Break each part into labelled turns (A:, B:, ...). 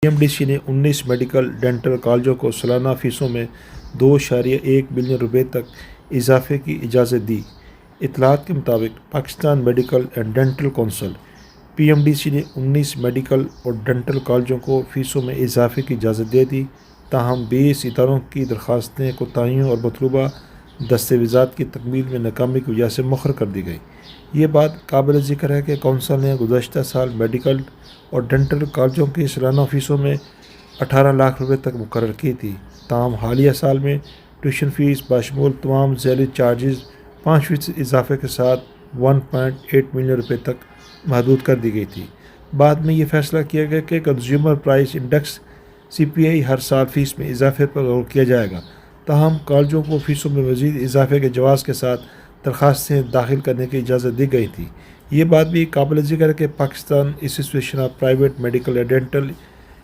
A: PMDC نے 19 medical dental کالجوں کو سالانہ فیسوں میں 2.1 بلین روپے تک اضافے کی اجازت دی۔ اطلاعات کے مطابق Pakistan medical and dental council PMDC نے 19 میڈیکل اور ڈینٹل کالجوں کو فیسوں میں اضافے کی اجازت دے دی، تاہم 20 اداروں کی درخواستیں کوتاہیوں اور مطلوبہ دستاویزات کی تکمیل میں ناکامی کی وجہ سے مؤخر کر دی گئی۔ یہ بات قابل ذکر ہے کہ کونسل نے گزشتہ سال میڈیکل اور ڈینٹل کالجوں کی سالانہ فیسوں میں 18 لاکھ روپے تک مقرر کی تھی، تاہم حالیہ سال میں ٹیوشن فیس بشمول تمام ذیلی چارجز 5% اضافے کے ساتھ 1.8 ملین روپے تک محدود کر دی گئی تھی۔ بعد میں یہ فیصلہ کیا گیا کہ کنزیومر پرائس انڈیکس CPI ہر سال فیس میں اضافے پر غور کیا جائے گا، تاہم کالجوں کو فیسوں میں مزید اضافے کے جواز کے ساتھ درخواستیں داخل کرنے کی اجازت دی گئی تھی۔ یہ بات بھی قابل ذکر ہے کہ پاکستان ایسوسی ایشن of private medical and dental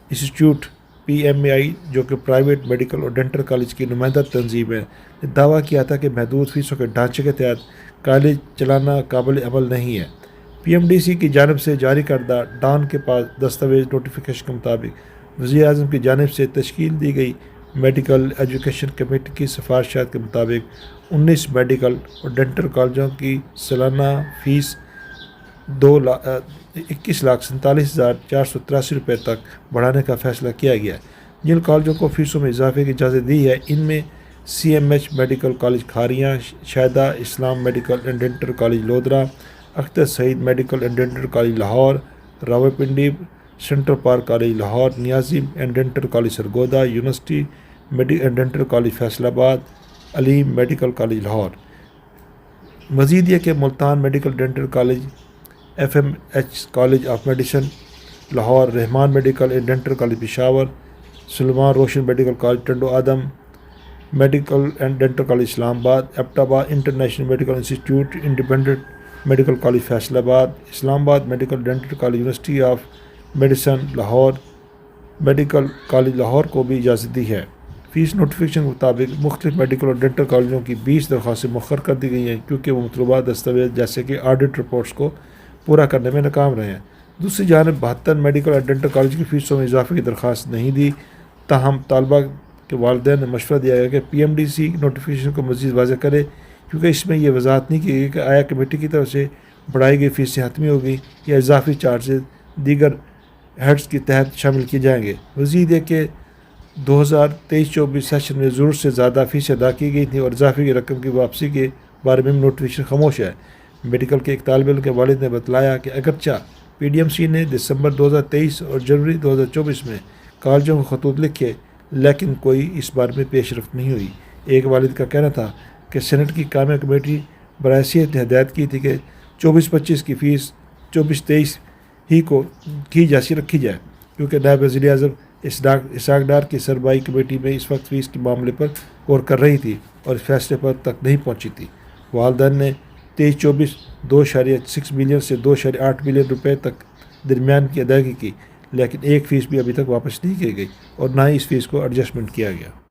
A: institute PMAI، جو کہ پرائیویٹ میڈیکل اور ڈینٹل کالج کی نمائندہ تنظیم ہے، نے دعویٰ کیا تھا کہ محدود فیسوں کے ڈھانچے کے تحت کالج چلانا قابل عمل نہیں ہے۔ PMDC کی جانب سے جاری کردہ ڈان کے پاس دستاویز نوٹیفیکیشن کے مطابق وزیر اعظم کی جانب سے تشکیل دی گئی میڈیکل ایجوکیشن کمیٹی کی سفارشات کے مطابق 19 میڈیکل اور ڈینٹل کالجوں کی سالانہ فیس 21,47,483 روپے تک بڑھانے کا فیصلہ کیا گیا۔ جن کالجوں کو فیسوں میں اضافے کی اجازت دی ہے، ان میں CMH میڈیکل کالج کھاریاں، شہداء اسلام medical and dental college Lodhran, Akhtar Saeed medical and dental college Lahore, Rawalpindi central park college Lahore, Niazi and dental college Sargodha, university medical and dental college Faisalabad, Aleem medical college Lahore. مزید یہ کہ Multan medical dental college, FMH college of medicine Lahore, Rehman medical and dental college Peshawar, Salman Roshan medical college Tando Adam, medical and dental college Islamabad, Abbottabad international medical institute, independent medical college Faisal آباد، اسلام آباد medical dental college, university of medicine Lahore medical college Lahore کو بھی اجازت دی ہے۔ Face notification کے مطابق مختلف medical اور ڈینٹل کالجوں کی 20 درخواستیں مؤخر کر دی گئی ہیں، کیونکہ وہ مطلوبہ دستاویز جیسے کہ آڈٹ رپورٹس کو پورا کرنے میں ناکام رہے ہیں۔ دوسری جانب 72 میڈیکل اور ڈینٹل کالج کی فیسوں میں اضافے کی درخواست نہیں دی، تاہم طالبہ کے والدین نے مشورہ دیا ہے کہ PMDC نوٹیفیکیشن کو مزید واضح کرے، کیونکہ اس میں یہ وضاحت نہیں کی گئی کہ آیا کمیٹی کی طرف سے بڑھائی گئی فیسیں حتمی ہوگی یا اضافی چارجز دیگر ہیڈز کے تحت شامل کیے جائیں گے۔ مزید یہ کہ 2023-24 سیشن میں ضرورت سے زیادہ فیسیں ادا کی گئی تھیں اور اضافے کی رقم کی واپسی کے بارے میں نوٹیفیکیشن خاموش ہے۔ میڈیکل کے ایک طالب علم کے والد نے بتلایا کہ اگرچہ PDMC نے دسمبر 2023 اور جنوری 2024 میں کالجوں کو خطوط لکھے، لیکن کوئی اس بارے میں پیش رفت نہیں ہوئی۔ ایک والد کا کہنا تھا کہ سینٹ کی کامیا کمیٹی برائے صحت نے ہدایت کی تھی کہ 24-25 کی فیس 24-23 ہی کو کی جیسی رکھی جائے، کیونکہ نائب وزیر اعظم اسحاق ڈار کی سربراہی کمیٹی میں اس وقت فیس کے معاملے پر غور کر رہی تھی اور اس فیصلے پر تک نہیں پہنچی تھی۔ والدین نے 23-24 2.6 بلین سے 2.8 بلین روپے تک درمیان کی ادائیگی کی، لیکن ایک فیس بھی ابھی تک واپس نہیں کی گئی اور نہ ہی اس فیس کو ایڈجسٹمنٹ کیا گیا۔